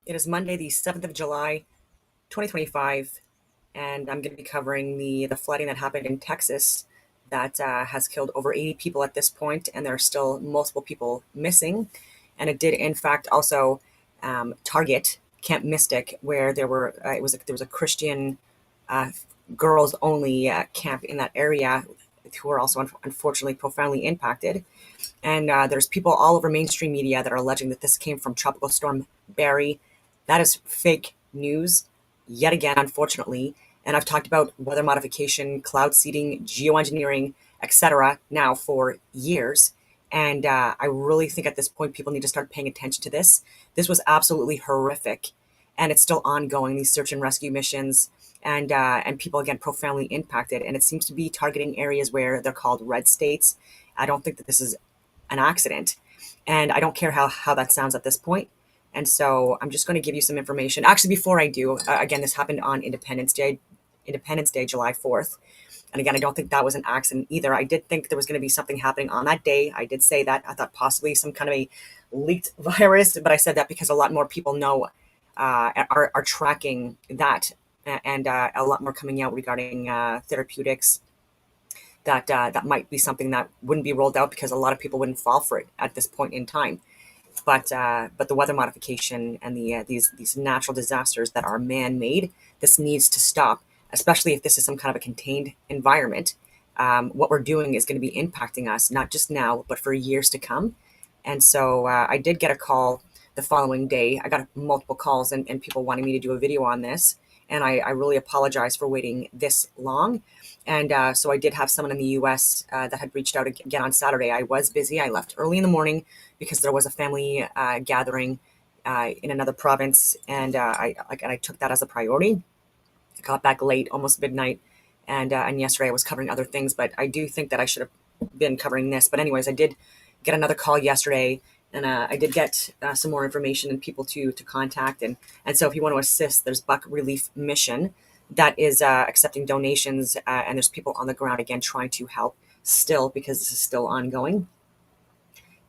It is Monday, the 7th of July, 2025, and I'm going to be covering the flooding that happened in Texas that has killed over 80 people at this point, and there are still multiple people missing. And it did, in fact, also target Camp Mystic, where there was a Christian uh, girls only camp in that area who are also unfortunately profoundly impacted. And there's people all over mainstream media that are alleging that this came from Tropical Storm Barry. That is fake news, yet again, unfortunately. And I've talked about weather modification, cloud seeding, geoengineering, etc. now for years. And I really think at this point, people need to start paying attention to this. This was absolutely horrific, and it's still ongoing. These search and rescue missions, and people again profoundly impacted. And it seems to be targeting areas where they're called red states. I don't think that this is an accident. And I don't care how that sounds at this point. And so I'm just going to give you some information. Actually, before I do, again, this happened on Independence Day, July 4th. And again, I don't think that was an accident either. I did think there was going to be something happening on that day. I did say that. I thought possibly some kind of a leaked virus, but I said that because a lot more people know, are tracking that, and a lot more coming out regarding therapeutics that might be something that wouldn't be rolled out because a lot of people wouldn't fall for it at this point in time. But the weather modification and these natural disasters that are man-made, this needs to stop, especially if this is some kind of a contained environment. What we're doing is going to be impacting us not just now, but for years to come. And so I did get a call the following day. I got multiple calls and people wanting me to do a video on this. And I really apologize for waiting this long. And so I did have someone in the US that had reached out again on Saturday. I was busy. I left early in the morning because there was a family gathering in another province. And I took that as a priority. I got back late, almost midnight. And yesterday I was covering other things, but I do think that I should have been covering this. But anyways, I did get another call yesterday, and I did get some more information and people to contact. And so if you want to assist, there's Buck Relief Mission that is accepting donations, and there's people on the ground again trying to help still because this is still ongoing.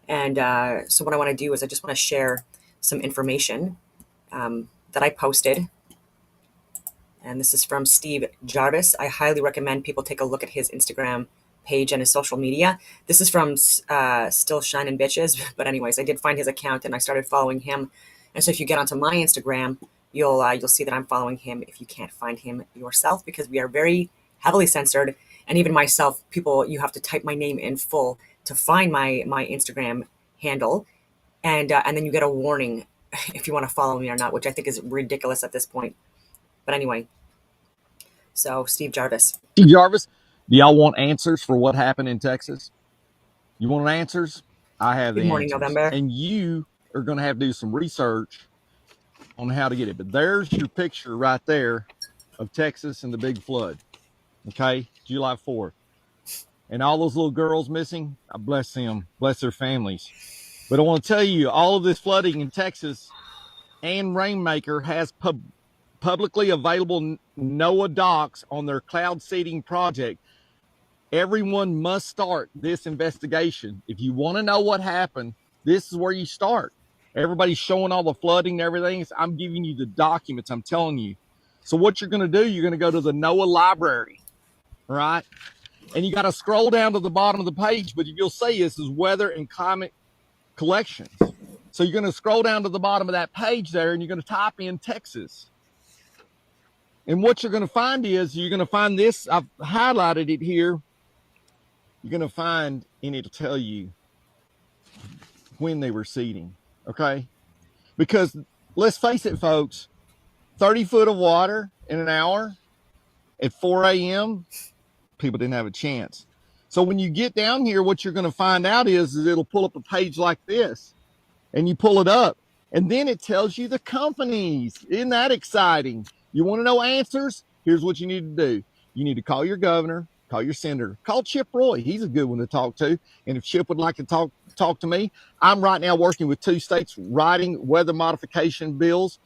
And so what I want to do is I just want to share some information that I posted. And this is from Steve Jarvis. I highly recommend people take a look at his Instagram page and his social media. This is from Still Shining Bitches. But anyways, I did find his account and I started following him. And so if you get onto my Instagram, you'll see that I'm following him if you can't find him yourself, because we are very heavily censored. And even myself, people, you have to type my name in full to find my Instagram handle. And then you get a warning if you want to follow me or not, which I think is ridiculous at this point. But anyway, so Steve Jarvis. Steve Jarvis, do y'all want answers for what happened in Texas? You want answers? I have the Good morning, answers. November. And you are going to have to do some research on how to get it. But there's your picture right there of Texas and the big flood. Okay, July 4th. And all those little girls missing, I bless them, bless their families. But I want to tell you, all of this flooding in Texas, and Rainmaker has publicly available NOAA docs on their cloud seeding project. Everyone must start this investigation. If you want to know what happened, this is where you start. Everybody's showing all the flooding and everything. I'm giving you the documents, I'm telling you. So what you're going to do, you're going to go to the NOAA library, right? And you got to scroll down to the bottom of the page, but you'll see this is weather and climate collections. So you're going to scroll down to the bottom of that page there, and you're going to type in Texas. And what you're going to find is you're going to find this. I've highlighted it here. You're going to find, and it'll tell you when they were seeding, okay? Because let's face it, folks, 30 foot of water in an hour at 4 a.m., people didn't have a chance. So when you get down here, what you're going to find out is it'll pull up a page like this, and you pull it up, and then it tells you the companies. Isn't that exciting? You want to know answers? Here's what you need to do. You need to call your governor, call your senator, call Chip Roy. He's a good one to talk to. And if Chip would like to talk to me, I'm right now working with 2 states writing weather modification bills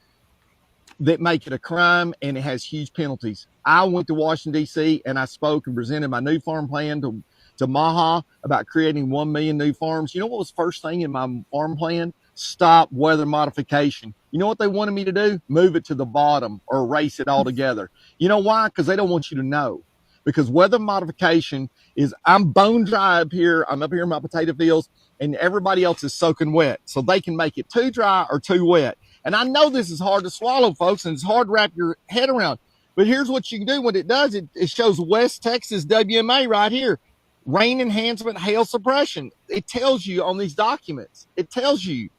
that make it a crime, and it has huge penalties. I went to Washington, D.C., and I spoke and presented my new farm plan to Maha about creating 1 million new farms. You know what was first thing in my farm plan? stop weather modification. You know what they wanted me to do? Move it to the bottom or erase it altogether. You know why? Because they don't want you to know. Because weather modification is, I'm bone dry up here. I'm up here in my potato fields, and everybody else is soaking wet. So they can make it too dry or too wet. And I know this is hard to swallow, folks, and it's hard to wrap your head around. But here's what you can do. What it does, it shows West Texas WMA right here. Rain enhancement, hail suppression. It tells you on these documents. It tells you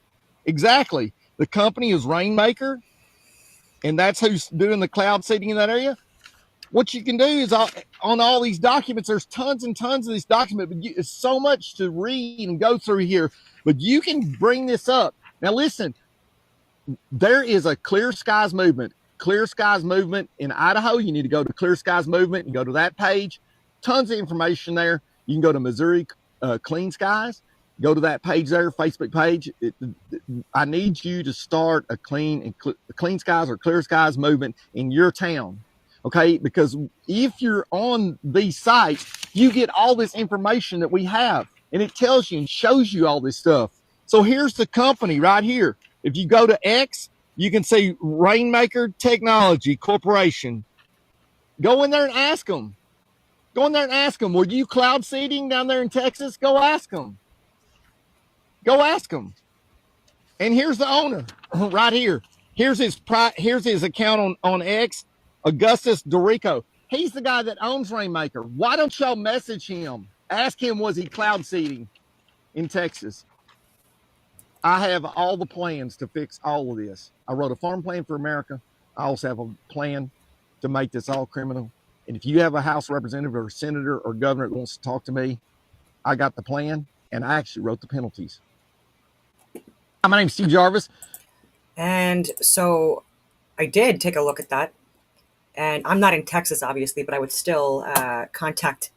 exactly. The company is Rainmaker, and that's who's doing the cloud seeding in that area. What you can do is on all these documents, there's tons and tons of these documents, but it's so much to read and go through here. But you can bring this up. Now, listen, there is a Clear Skies movement. Clear Skies movement in Idaho. You need to go to Clear Skies movement and go to that page. Tons of information there. You can go to Missouri Clean Skies. Go to that page there, Facebook page. I need you to start a Clean Skies or Clear Skies movement in your town. Okay, because if you're on these sites, you get all this information that we have, and it tells you and shows you all this stuff. So here's the company right here. If you go to X, you can see Rainmaker Technology Corporation. Go in there and ask them. Go in there and ask them. Were you cloud seeding down there in Texas? Go ask them. Go ask them. And here's the owner right here. Here's his account on X. Augustus Dorico. He's the guy that owns Rainmaker. Why don't y'all message him? Ask him, was he cloud seeding in Texas? I have all the plans to fix all of this. I wrote a farm plan for America. I also have a plan to make this all criminal. And if you have a House representative or senator or governor that wants to talk to me, I got the plan, and I actually wrote the penalties. Hi, my name's Steve Jarvis. And so I did take a look at that. And I'm not in Texas, obviously, but I would still contact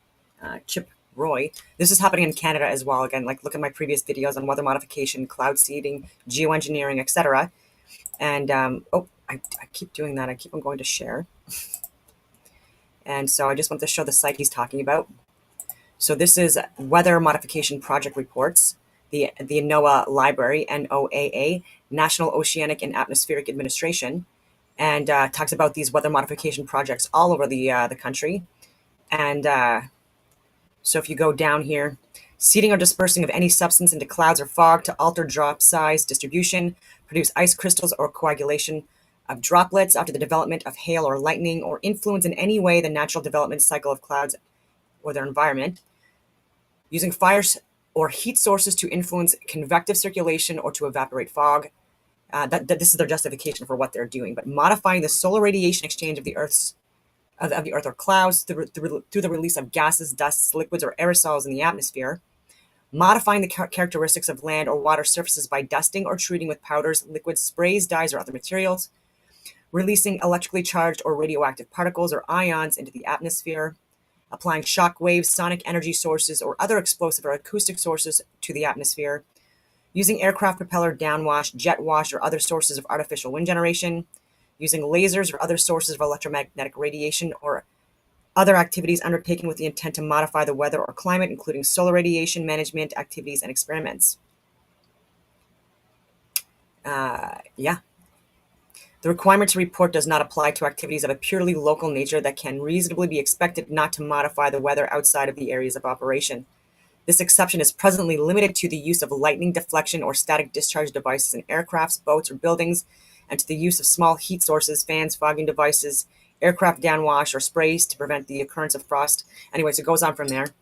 Chip Roy. This is happening in Canada as well. Again, like look at my previous videos on weather modification, cloud seeding, geoengineering, etc. And I keep doing that. I keep on going to share. And so I just want to show the site he's talking about. So this is weather modification project reports, the NOAA library, NOAA, National Oceanic and Atmospheric Administration. And talks about these weather modification projects all over the country. And so if you go down here, seeding or dispersing of any substance into clouds or fog to alter drop size distribution, produce ice crystals or coagulation of droplets after the development of hail or lightning, or influence in any way the natural development cycle of clouds or their environment, using fires or heat sources to influence convective circulation or to evaporate fog. This is their justification for what they're doing, but modifying the solar radiation exchange of the Earth or clouds through the release of gases, dusts, liquids, or aerosols in the atmosphere, modifying the characteristics of land or water surfaces by dusting or treating with powders, liquids, sprays, dyes, or other materials, releasing electrically charged or radioactive particles or ions into the atmosphere, applying shock waves, sonic energy sources, or other explosive or acoustic sources to the atmosphere, using aircraft propeller downwash, jet wash, or other sources of artificial wind generation, using lasers or other sources of electromagnetic radiation, or other activities undertaken with the intent to modify the weather or climate, including solar radiation management activities and experiments. Yeah. The requirement to report does not apply to activities of a purely local nature that can reasonably be expected not to modify the weather outside of the areas of operation. This exception is presently limited to the use of lightning deflection or static discharge devices in aircrafts, boats, or buildings, and to the use of small heat sources, fans, fogging devices, aircraft downwash, or sprays to prevent the occurrence of frost. Anyways, it goes on from there.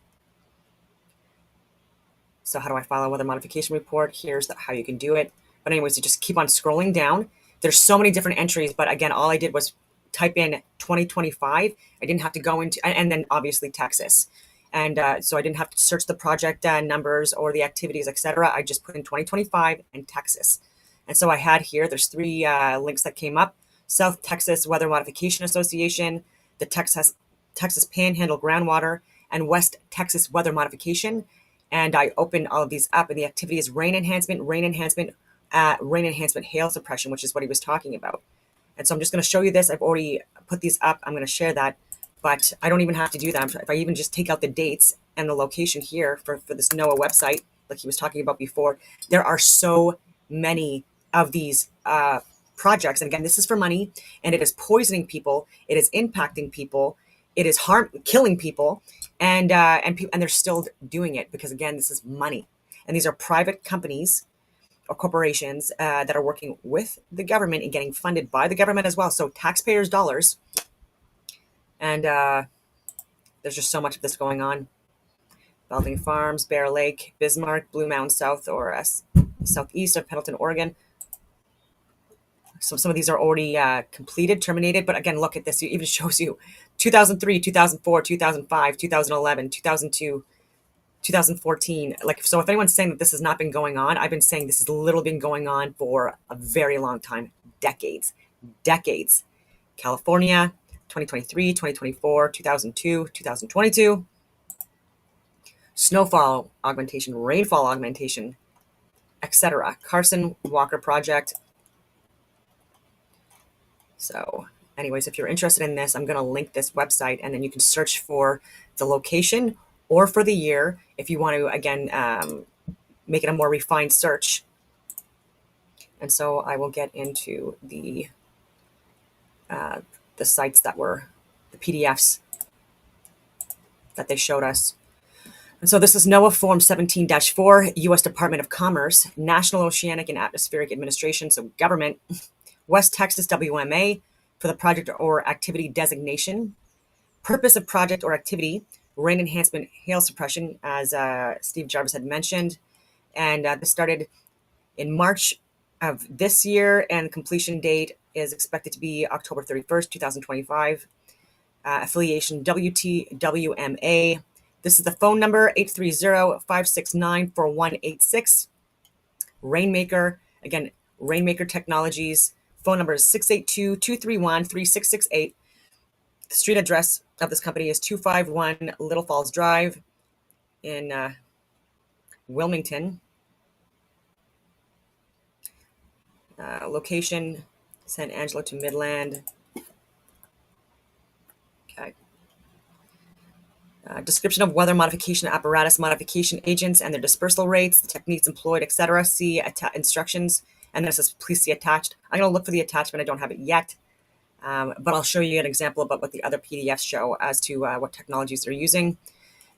So how do I file a weather modification report? Here's how you can do it. But anyways, you just keep on scrolling down. There's so many different entries, but again, all I did was type in 2025. I didn't have to go into, and then obviously Texas. And so I didn't have to search the project numbers or the activities, etc. I just put in 2025 and Texas. And so I had here, there's three links that came up. South Texas Weather Modification Association, the Texas Panhandle Groundwater, and West Texas Weather Modification. And I opened all of these up, and the activity is rain enhancement, hail suppression, which is what he was talking about. And so I'm just going to show you this. I've already put these up. I'm going to share that. But I don't even have to do that. If I even just take out the dates and the location here for this NOAA website, like he was talking about before, there are so many of these projects. And again, this is for money, and it is poisoning people. It is impacting people. It is killing people, and they're still doing it because again, this is money, and these are private companies or corporations that are working with the government and getting funded by the government as well. So taxpayers' dollars, and there's just so much of this going on. Baldwin Farms, Bear Lake, Bismarck, Blue Mountain South or southeast of Pendleton, Oregon. So some of these are already completed, terminated. But again, look at this. It even shows you 2003, 2004, 2005, 2011, 2002, 2014. Like, so if anyone's saying that this has not been going on, I've been saying this has literally been going on for a very long time, decades. California, 2023, 2024, 2002, 2022. Snowfall augmentation, rainfall augmentation, etc. Carson Walker Project. So anyways, if you're interested in this, I'm going to link this website, and then you can search for the location or for the year if you want to, again, make it a more refined search. And so I will get into the sites that were the PDFs that they showed us. And so this is NOAA Form 17-4, U.S. Department of Commerce, National Oceanic and Atmospheric Administration, so government, West Texas WMA for the project or activity designation. Purpose of project or activity, rain enhancement, hail suppression, as Steve Jarvis had mentioned. And this started in March of this year, and completion date is expected to be October 31st, 2025. Affiliation WTWMA. This is the phone number, 830-569-4186. Rainmaker, again, Rainmaker Technologies. Phone number is 682-231-3668. The street address of this company is 251 Little Falls Drive in Wilmington. Location, San Angelo to Midland. Okay. Description of weather modification apparatus modification agents and their dispersal rates, the techniques employed, etc. See instructions, and then it says please see attached. I'm going to look for the attachment. I don't have it yet, but I'll show you an example about what the other PDFs show as to what technologies they're using.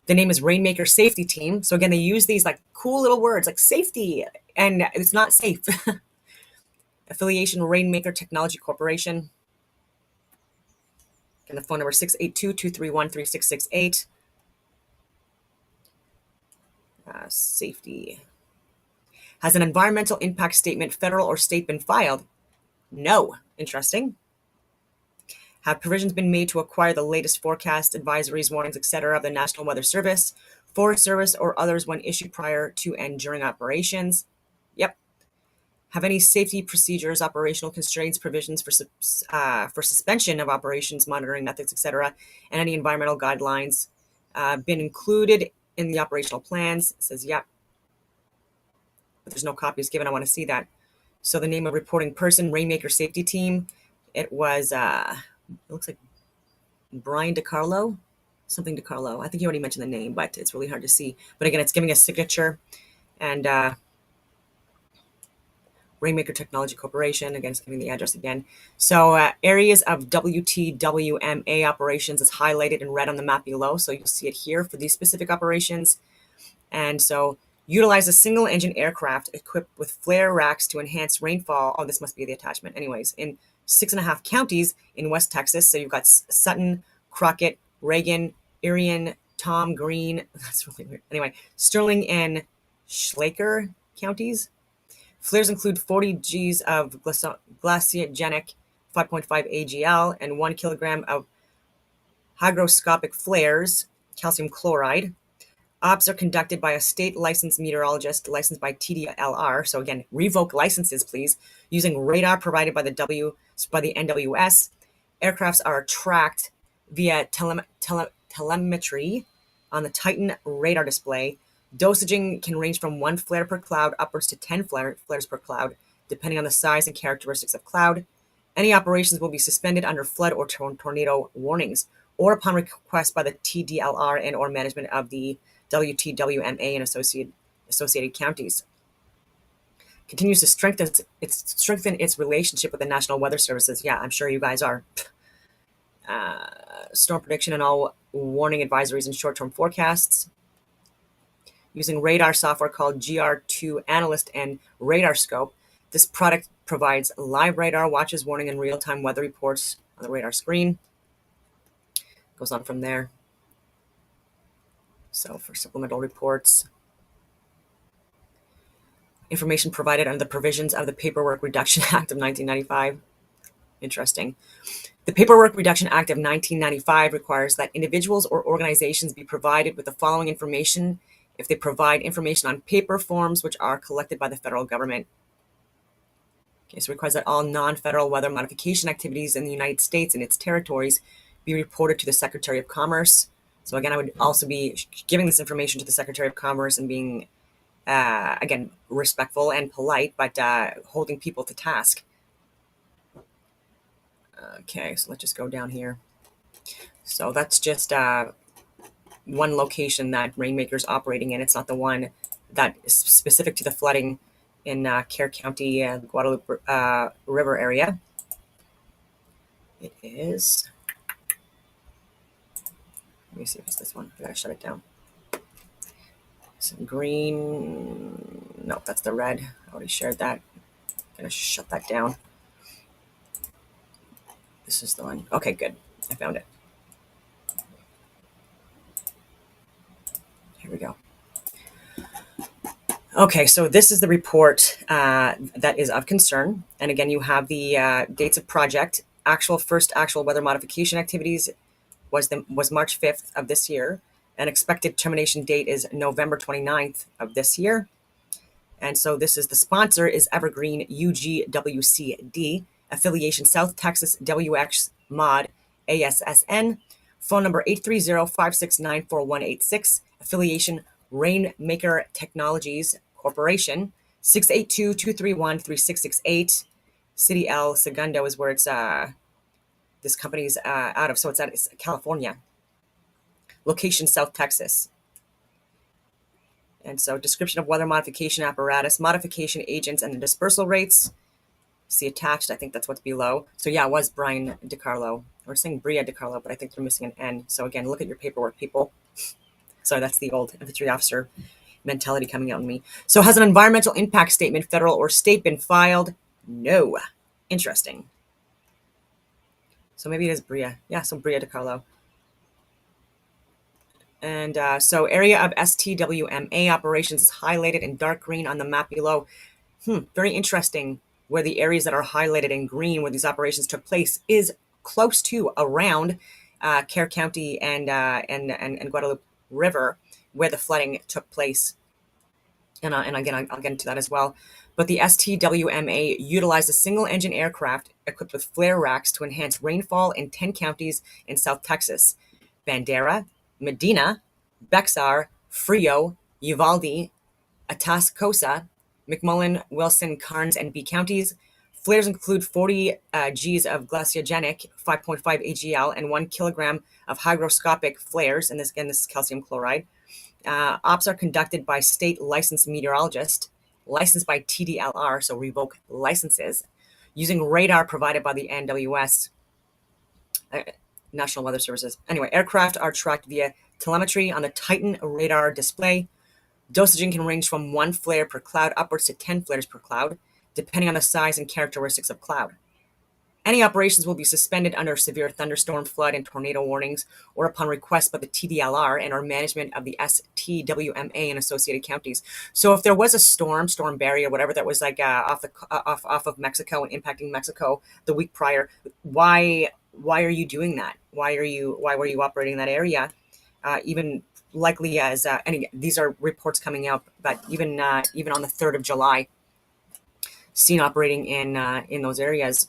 The name is Rainmaker Safety Team. So again, they use these like cool little words like safety, and it's not safe. Affiliation Rainmaker Technology Corporation. And the phone number 682-231-3668. Safety. Has an environmental impact statement, federal or state, been filed? No. Interesting. Have provisions been made to acquire the latest forecast, advisories, warnings, etc. of the National Weather Service, Forest Service, or others when issued prior to and during operations? Yep. Have any safety procedures, operational constraints, provisions for suspension of operations, monitoring methods, etc., and any environmental guidelines been included in the operational plans? It says, yep. But there's no copies given. I want to see that. So the name of reporting person, Rainmaker Safety Team, it was, it looks like Brian DiCarlo, something DiCarlo. I think you already mentioned the name, but it's really hard to see. But again, it's giving a signature, and Rainmaker Technology Corporation, again, it's giving the address again. So areas of WTWMA operations is highlighted in red on the map below. So you'll see it here for these specific operations. And so utilize a single engine aircraft equipped with flare racks to enhance rainfall. Oh, this must be the attachment. Anyways, in 6.5 counties in West Texas. So you've got Sutton, Crockett, Reagan, Irion, Tom, Green. That's really weird. Anyway, Sterling and Schlager counties. Flares include 40 Gs of glaciogenic 5.5 AGL and 1 kilogram of hygroscopic flares, calcium chloride. Ops are conducted by a state licensed meteorologist licensed by TDLR. So again, revoke licenses, please, using radar provided by the NWS. Aircrafts are tracked via telemetry on the Titan radar display. Dosaging can range from 1 flare per cloud upwards to 10 flares per cloud, depending on the size and characteristics of cloud. Any operations will be suspended under flood or tornado warnings, or upon request by the TDLR and or management of the WTWMA and associated counties. continues to strengthen its relationship with the National Weather Services. Yeah, I'm sure you guys are. Storm prediction and all warning advisories and short-term forecasts. Using radar software called GR2 Analyst and Radar Scope, this product provides live radar watches, warning, and real-time weather reports on the radar screen. Goes on from there. So for supplemental reports, information provided under the provisions of the Paperwork Reduction Act of 1995. Interesting. The Paperwork Reduction Act of 1995 requires that individuals or organizations be provided with the following information if they provide information on paper forms which are collected by the federal government. Okay, so it requires that all non-federal weather modification activities in the United States and its territories be reported to the Secretary of Commerce. So again, I would also be giving this information to the Secretary of Commerce and being, again, respectful and polite, but holding people to task. Okay, so let's just go down here. So that's just one location that Rainmaker is operating in. It's not the one that is specific to the flooding in Kerr County and Guadalupe River area. It is. Let me see if it's this one. I gotta shut it down. Some green. No, that's the red. I already shared that. I'm gonna shut that down. This is the one. Okay, good. I found it. Here we go. Okay, so this is the report that is of concern. And again, you have the dates of project. First actual weather modification activities was March 5th of this year. And expected termination date is November 29th of this year. And so this is the sponsor is Evergreen UGWCD, affiliation South Texas WX Mod ASSN, phone number 830-569-4186, affiliation Rainmaker Technologies Corporation, 682-231-3668. City El Segundo is where it's this company's out of, so it's California. Location South Texas. And so description of weather modification apparatus, modification agents, and the dispersal rates. See attached, I think that's what's below. So yeah, it was Brian DiCarlo. We're saying Bria DiCarlo, but I think they're missing an N. So again, look at your paperwork, people. So that's the old infantry officer mentality coming out in me. So has an environmental impact statement, federal or state, been filed? No. Interesting. So maybe it is Bria. Yeah, so Bria DiCarlo. And so area of STWMA operations is highlighted in dark green on the map below. Very interesting where the areas that are highlighted in green where these operations took place is close to around Kerr County and Guadalupe River where the flooding took place. And again, I'll get into that as well. But the STWMA utilized a single-engine aircraft equipped with flare racks to enhance rainfall in 10 counties in South Texas. Bandera, Medina, Bexar, Frio, Uvalde, Atascosa, McMullen, Wilson, Karnes, and B counties. Flares include 40 Gs of glaciogenic, 5.5 AGL, and 1 kilogram of hygroscopic flares. And this, again, this is calcium chloride. Ops are conducted by state licensed meteorologist, licensed by TDLR, so revoke licenses, using radar provided by the NWS. National Weather Services. Anyway, aircraft are tracked via telemetry on the Titan radar display. Dosaging can range from 1 flare per cloud upwards to 10 flares per cloud, depending on the size and characteristics of cloud. Any operations will be suspended under severe thunderstorm, flood, and tornado warnings, or upon request by the TDLR and or management of the STWMA and associated counties. So if there was a storm Barry, or whatever that was like off of Mexico and impacting Mexico the week prior, why are you doing that? Why were you operating in that area? Even likely as these are reports coming out, but even on the 3rd of July, seen operating in those areas.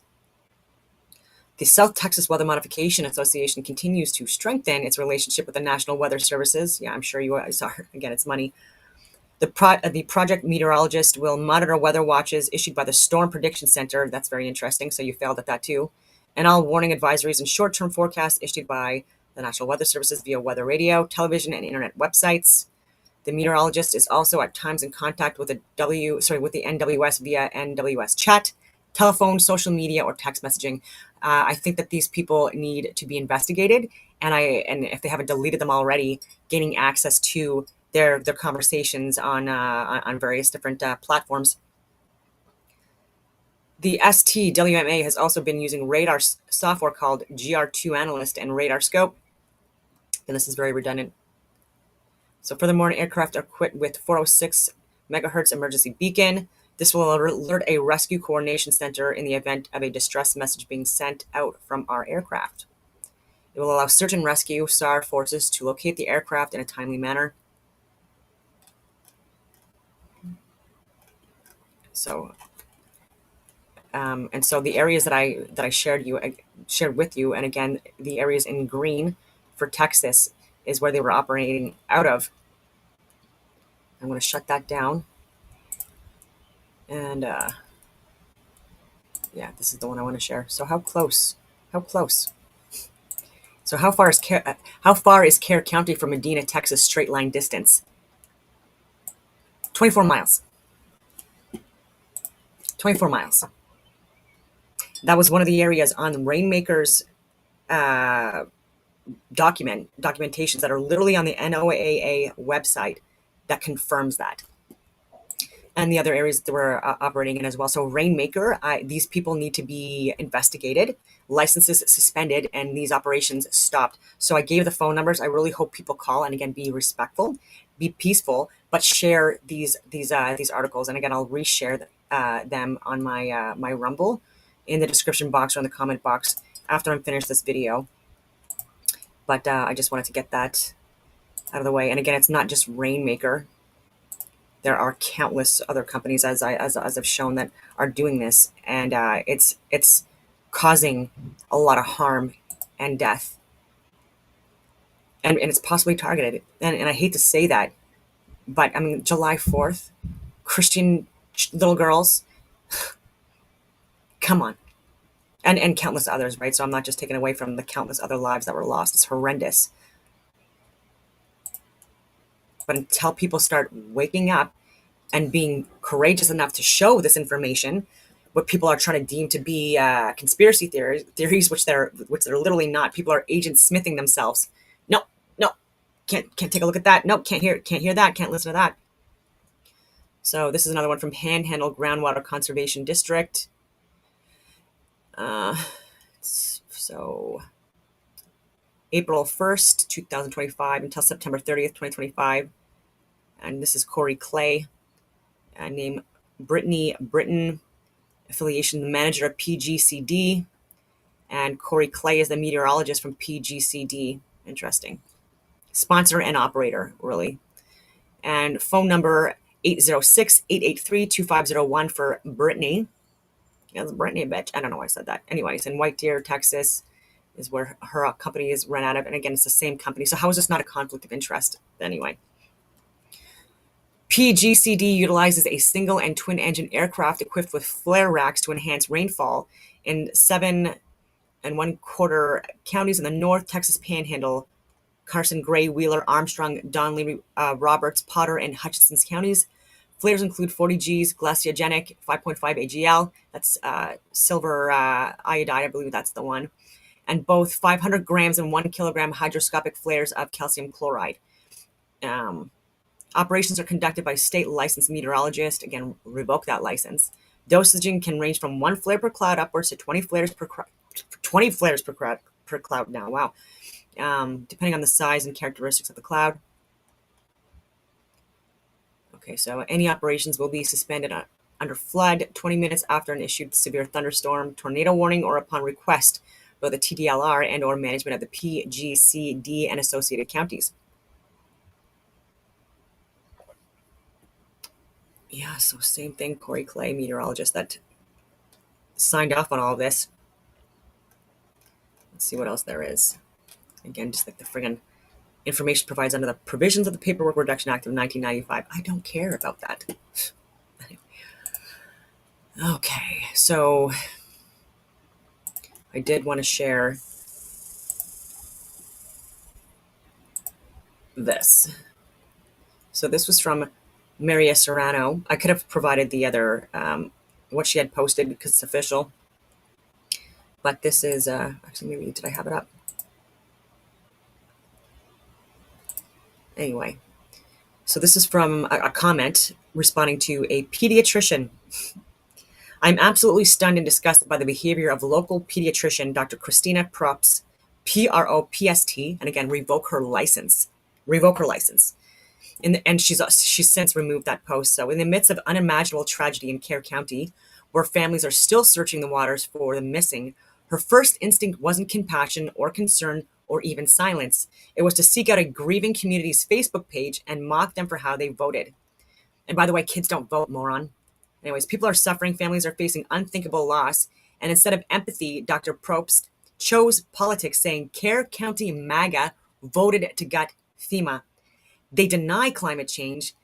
The South Texas Weather Modification Association continues to strengthen its relationship with the National Weather Services. Yeah, I'm sure you saw. Again, it's money. The project meteorologist will monitor weather watches issued by the Storm Prediction Center. That's very interesting. So you failed at that too. And all warning advisories and short-term forecasts issued by the National Weather Services via weather radio, television, and internet websites. The meteorologist is also at times in contact with the NWS via NWS chat, telephone, social media, or text messaging. I think that these people need to be investigated, and if they haven't deleted them already, gaining access to their conversations on various different platforms. The STWMA has also been using radar software called GR2 Analyst and Radar Scope, and this is very redundant. So furthermore, aircraft are equipped with 406 megahertz emergency beacon. This will alert a rescue coordination center in the event of a distress message being sent out from our aircraft. It will allow search and rescue SAR forces to locate the aircraft in a timely manner. So, and so the areas that I shared with you, and again, the areas in green for Texas is where they were operating out of. I'm going to shut that down, and yeah, this is the one I want to share. So how close? How close? So how far is Kerr County from Medina, Texas, straight line distance? 24 miles. 24 miles. That was one of the areas on Rainmaker's documentations that are literally on the NOAA website that confirms that. And the other areas that we're operating in as well. So Rainmaker, these people need to be investigated, licenses suspended, and these operations stopped. So I gave the phone numbers. I really hope people call, and again, be respectful, be peaceful, but share these articles. And again, I'll reshare them on my Rumble in the description box or in the comment box after I'm finished this video. But I just wanted to get that out of the way. And again, it's not just Rainmaker. There are countless other companies, as I've shown, that are doing this, and it's causing a lot of harm and death, and it's possibly targeted. And I hate to say that, but I mean, July 4th, Christian little girls, come on, and countless others, right? So I'm not just taking away from the countless other lives that were lost. It's horrendous. But until people start waking up and being courageous enough to show this information, what people are trying to deem to be conspiracy theories, which they're literally not. People are agent smithing themselves. No, no, can't take a look at that. No, can't hear that. Can't listen to that. So this is another one from Panhandle Groundwater Conservation District. So April 1st, 2025 until September 30th, 2025. And this is Corey Clay, name Brittany Britton, affiliation the manager of PGCD, and Corey Clay is the meteorologist from PGCD. Interesting. Sponsor and operator, really. And phone number 806-883-2501 for Brittany. Yeah, it's Brittany, bitch. I don't know why I said that. Anyways, in White Deer, Texas is where her company is run out of. And again, it's the same company. So how is this not a conflict of interest? Anyway. PGCD utilizes a single and twin engine aircraft equipped with flare racks to enhance rainfall in 7 1/4 counties in the North Texas Panhandle, Carson, Gray, Wheeler, Armstrong, Donley, Roberts, Potter, and Hutchinson counties. Flares include 40 Gs, glaciogenic, 5.5 AGL, that's silver iodide, I believe that's the one, and both 500 grams and 1 kilogram hydroscopic flares of calcium chloride. Operations are conducted by state licensed meteorologist. Again, revoke that license. Dosaging can range from 1 flare per cloud upwards to 20 flares per cloud now. Wow. Depending on the size and characteristics of the cloud. Okay, so any operations will be suspended under flood 20 minutes after an issued severe thunderstorm, tornado warning, or upon request by the TDLR and or management of the PGCD and associated counties. Yeah, so same thing, Corey Clay, meteorologist, that signed off on all of this. Let's see what else there is. Again, just like the friggin' information provides under the provisions of the Paperwork Reduction Act of 1995. I don't care about that. Okay, so I did want to share this. So this was from Maria Serrano. I could have provided the other, what she had posted because it's official. But this is, actually, maybe, did I have it up? Anyway, so this is from a comment responding to a pediatrician. I'm absolutely stunned and disgusted by the behavior of local pediatrician Dr. Christina Propst, Propst, and again, revoke her license. Revoke her license. And she's since removed that post. So in the midst of unimaginable tragedy in Kerr County, where families are still searching the waters for the missing, her first instinct wasn't compassion or concern or even silence. It was to seek out a grieving community's Facebook page and mock them for how they voted. And by the way, kids don't vote, moron. Anyways, people are suffering, families are facing unthinkable loss, and instead of empathy, Dr. Probst chose politics, saying Kerr County MAGA voted to gut FEMA. They deny climate change.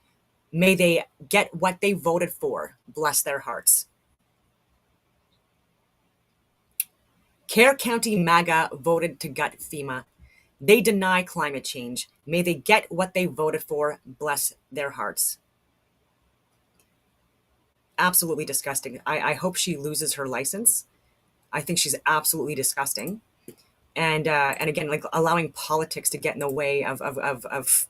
May they get what they voted for. Bless their hearts. Kerr County MAGA voted to gut FEMA. They deny climate change. May they get what they voted for. Bless their hearts. Absolutely disgusting. I hope she loses her license. I think she's absolutely disgusting. And again, like allowing politics to get in the way of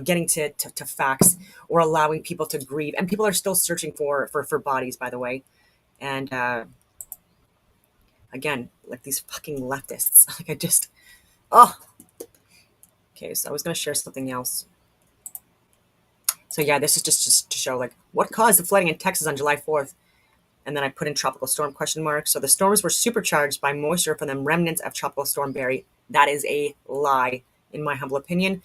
getting to facts, or allowing people to grieve. And people are still searching for bodies, by the way. And again, like these fucking leftists. Like I just, oh. Okay, so I was going to share something else. So yeah, this is just to show like what caused the flooding in Texas on July 4th. And then I put in tropical storm ? So the storms were supercharged by moisture from the remnants of tropical storm Barry. That is a lie, in my humble opinion.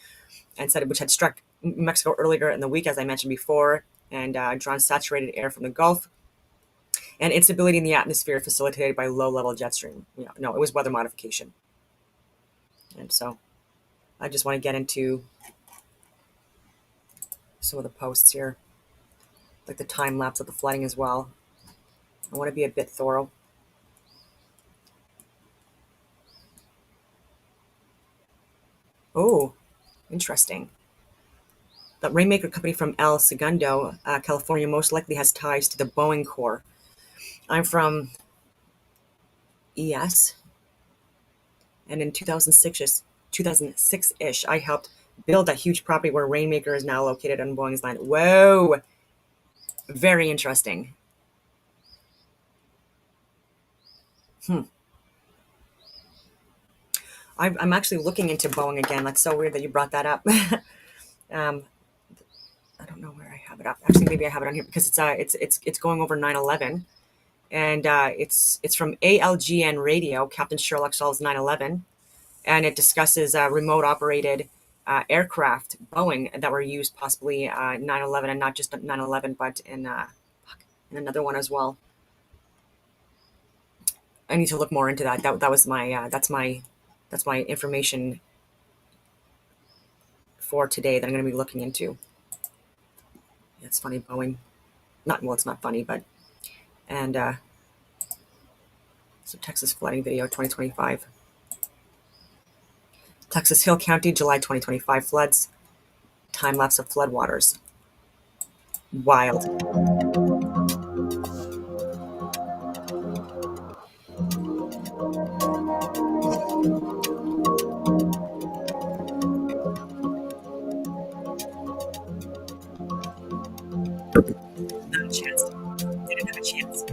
And said which had struck Mexico earlier in the week, as I mentioned before, and drawn saturated air from the Gulf. And instability in the atmosphere facilitated by low-level jet stream. No, it was weather modification. And so I just want to get into some of the posts here, like the time lapse of the flooding as well. I want to be a bit thorough. Oh, interesting. The Rainmaker Company from El Segundo, California, most likely has ties to the Boeing Corps. I'm from ES, and in 2006-ish, I helped build that huge property where Rainmaker is now located on Boeing's land. Whoa, very interesting. I'm actually looking into Boeing again. That's so weird that you brought that up. I don't know where I have it up. Actually, maybe I have it on here because it's going over 9/11, and it's from ALGN Radio. Captain Sherlock solves 9/11, and it discusses remote operated aircraft Boeing that were used possibly 9/11, and not just 9/11, but in another one as well. I need to look more into that. That was my that's my information for today that I'm going to be looking into. Yeah, it's funny, Boeing. It's not funny, but and so Texas flooding video 2025. Texas Hill County, July 2025 floods. Time lapse of floodwaters. Wild. Not a chance. They didn't have a chance.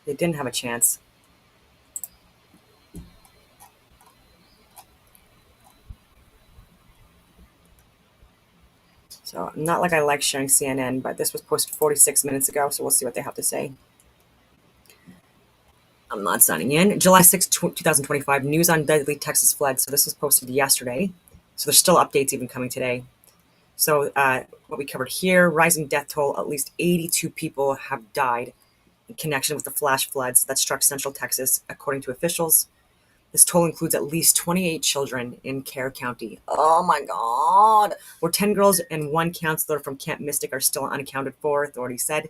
They didn't have a chance. So not like I like sharing CNN, but this was posted 46 minutes ago, so we'll see what they have to say. I'm not signing in. July 6, 2025, news on deadly Texas flood. So this was posted yesterday. So there's still updates even coming today. So what we covered here, rising death toll, at least 82 people have died in connection with the flash floods that struck central Texas, according to officials. This toll includes at least 28 children in Kerr County. Oh my God. Where 10 girls and one counselor from Camp Mystic are still unaccounted for, authorities said.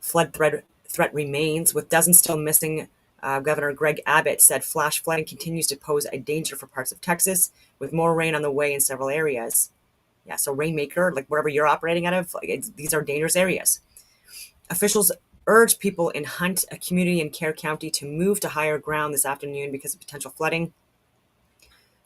Flood threat remains, with dozens still missing. Governor Greg Abbott said flash flooding continues to pose a danger for parts of Texas, with more rain on the way in several areas. Yeah, so Rainmaker, like wherever you're operating out of, these are dangerous areas. Officials urged people in Hunt, a community in Kerr County, to move to higher ground this afternoon because of potential flooding.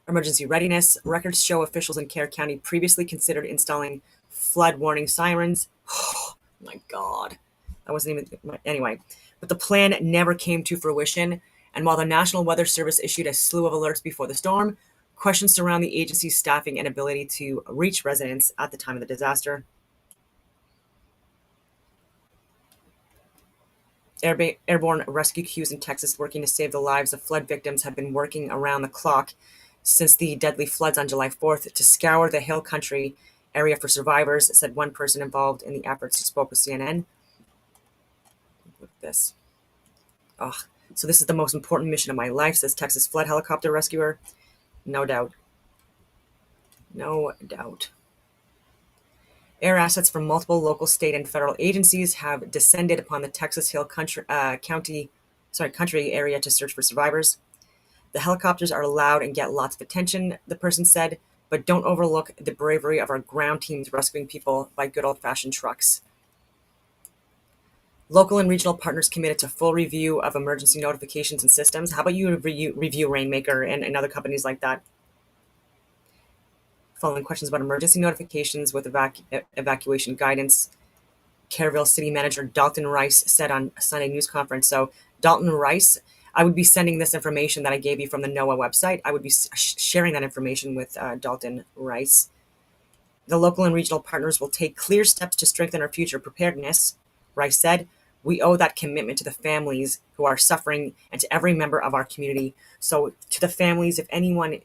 Emergency readiness. Records show officials in Kerr County previously considered installing flood warning sirens. Oh my God. That wasn't even, anyway. But the plan never came to fruition. And while the National Weather Service issued a slew of alerts before the storm, questions surround the agency's staffing and ability to reach residents at the time of the disaster. Airborne rescue crews in Texas working to save the lives of flood victims have been working around the clock since the deadly floods on July 4th to scour the hill country area for survivors, said one person involved in the efforts who spoke with CNN. Look at this. Oh, so this is the most important mission of my life, says Texas flood helicopter rescuer. No doubt. No doubt. Air assets from multiple local, state, and federal agencies have descended upon the Texas Hill country area to search for survivors. The helicopters are loud and get lots of attention, the person said, but don't overlook the bravery of our ground teams rescuing people by good old-fashioned trucks. Local and regional partners committed to full review of emergency notifications and systems. How about you review Rainmaker and other companies like that? Following questions about emergency notifications with evacuation guidance, Kerrville City Manager Dalton Rice said on a Sunday news conference. So Dalton Rice, I would be sending this information that I gave you from the NOAA website. I would be sharing that information with Dalton Rice. The local and regional partners will take clear steps to strengthen our future preparedness, Rice said. We owe that commitment to the families who are suffering and to every member of our community. So to the families, if anyone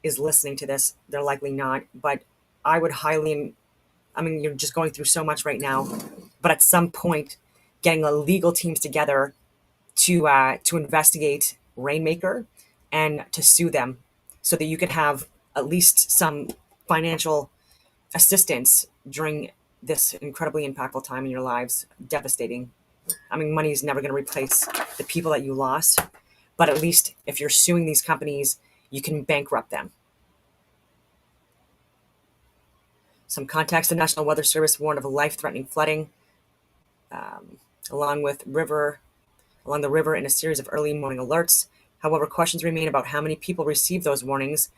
is listening to this, they're likely not, but I would you're just going through so much right now, but at some point getting the legal teams together to investigate Rainmaker and to sue them so that you could have at least some financial assistance during this incredibly impactful time in your lives. Devastating. Money is never going to replace the people that you lost, but at least if you're suing these companies, you can bankrupt them. Some context: the National Weather Service warned of life-threatening flooding along the river in a series of early morning alerts. However, questions remain about how many people received those warnings,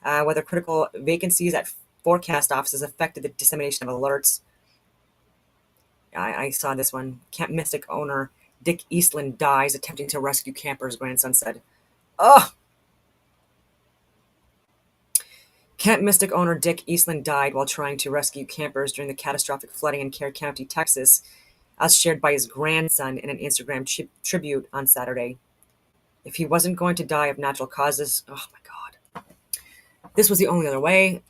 whether critical vacancies at forecast offices affected the dissemination of alerts. I saw this one. Camp Mystic owner Dick Eastland dies attempting to rescue campers, grandson said. Oh! Camp Mystic owner Dick Eastland died while trying to rescue campers during the catastrophic flooding in Kerr County, Texas, as shared by his grandson in an Instagram tribute on Saturday. If he wasn't going to die of natural causes, oh my God. This was the only other way.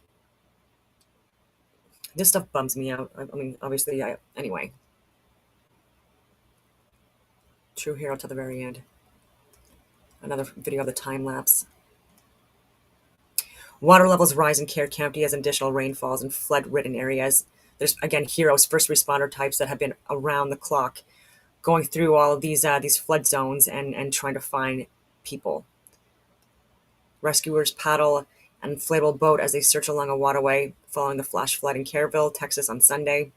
This stuff bums me out. Obviously, anyway. True hero till the very end. Another video of the time lapse. Water levels rise in Kerr County as additional rain falls in flood-ridden areas. There's, again, heroes, first responder types that have been around the clock going through all of these flood zones and trying to find people. Rescuers paddle an inflatable boat as they search along a waterway following the flash flood in Kerrville, Texas on Sunday.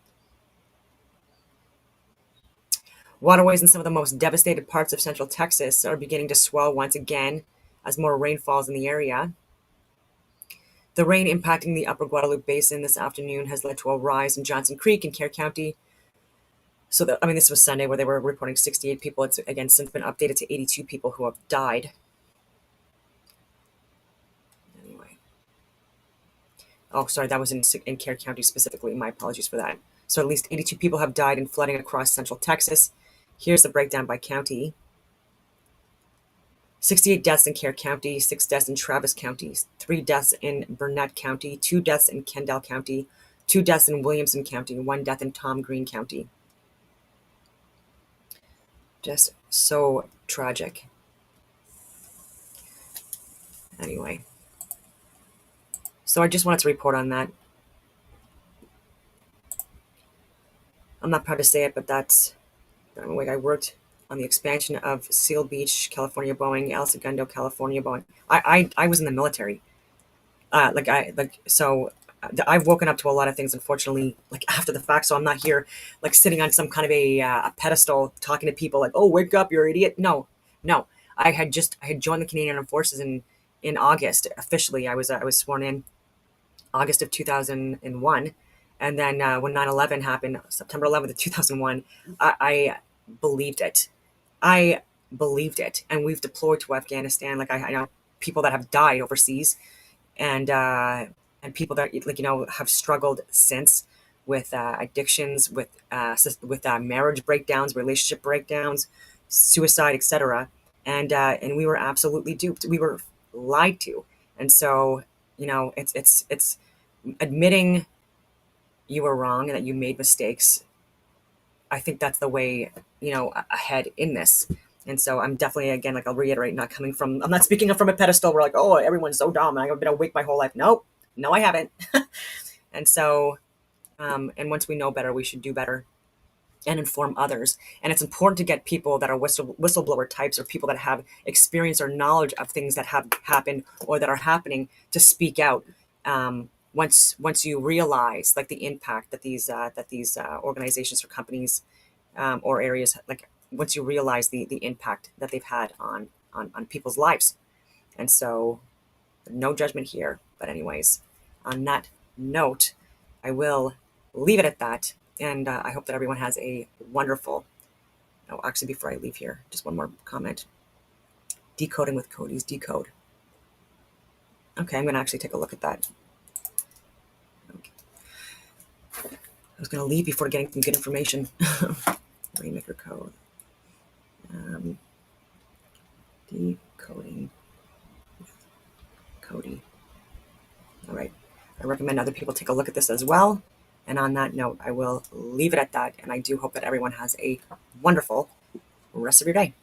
Waterways in some of the most devastated parts of central Texas are beginning to swell once again as more rain falls in the area. The rain impacting the upper Guadalupe Basin this afternoon has led to a rise in Johnson Creek in Kerr County. So, this was Sunday where they were reporting 68 people. It's, again, since been updated to 82 people who have died. Anyway. Oh, sorry, that was in Care County specifically. My apologies for that. So at least 82 people have died in flooding across central Texas. Here's the breakdown by county. 68 deaths in Care County, 6 deaths in Travis County, 3 deaths in Burnett County, 2 deaths in Kendall County, 2 deaths in Williamson County, 1 death in Tom Green County. Just so tragic. Anyway, so I just wanted to report on that. I'm not proud to say it, but that's like I worked on the expansion of Seal Beach, California Boeing, El Segundo, California Boeing. I was in the military. I've woken up to a lot of things, unfortunately, like after the fact. So I'm not here like sitting on some kind of a pedestal talking to people like, "Oh, wake up, you're an idiot." No, no. I had joined the Canadian Armed Forces in August officially. I was sworn in August of 2001, and then when 9/11 happened, September 11th of 2001, I believed it. I believed it, and we've deployed to Afghanistan. Like I know people that have died overseas, and people that have struggled since with addictions, with marriage breakdowns, relationship breakdowns, suicide, etc. And we were absolutely duped. We were lied to, and so it's admitting you were wrong and that you made mistakes. I think that's the way ahead in this. And so I'm definitely, again, like I'll reiterate, I'm not speaking from a pedestal where like, oh, everyone's so dumb. I've been awake my whole life. Nope. No, I haven't. And so, and once we know better, we should do better and inform others. And it's important to get people that are whistleblower types or people that have experience or knowledge of things that have happened or that are happening to speak out. Once you realize like the impact that these organizations or companies or areas, like once you realize the impact that they've had on people's lives. And so no judgment here. But anyways, on that note, I will leave it at that. And I hope that everyone has a wonderful, oh, actually, before I leave here, just one more comment. Decoding with Cody's Decode. Okay, I'm going to actually take a look at that. Okay. I was going to leave before getting some good information. Rainmaker Code. Decoding with Cody. All right. I recommend other people take a look at this as well. And on that note, I will leave it at that. And I do hope that everyone has a wonderful rest of your day.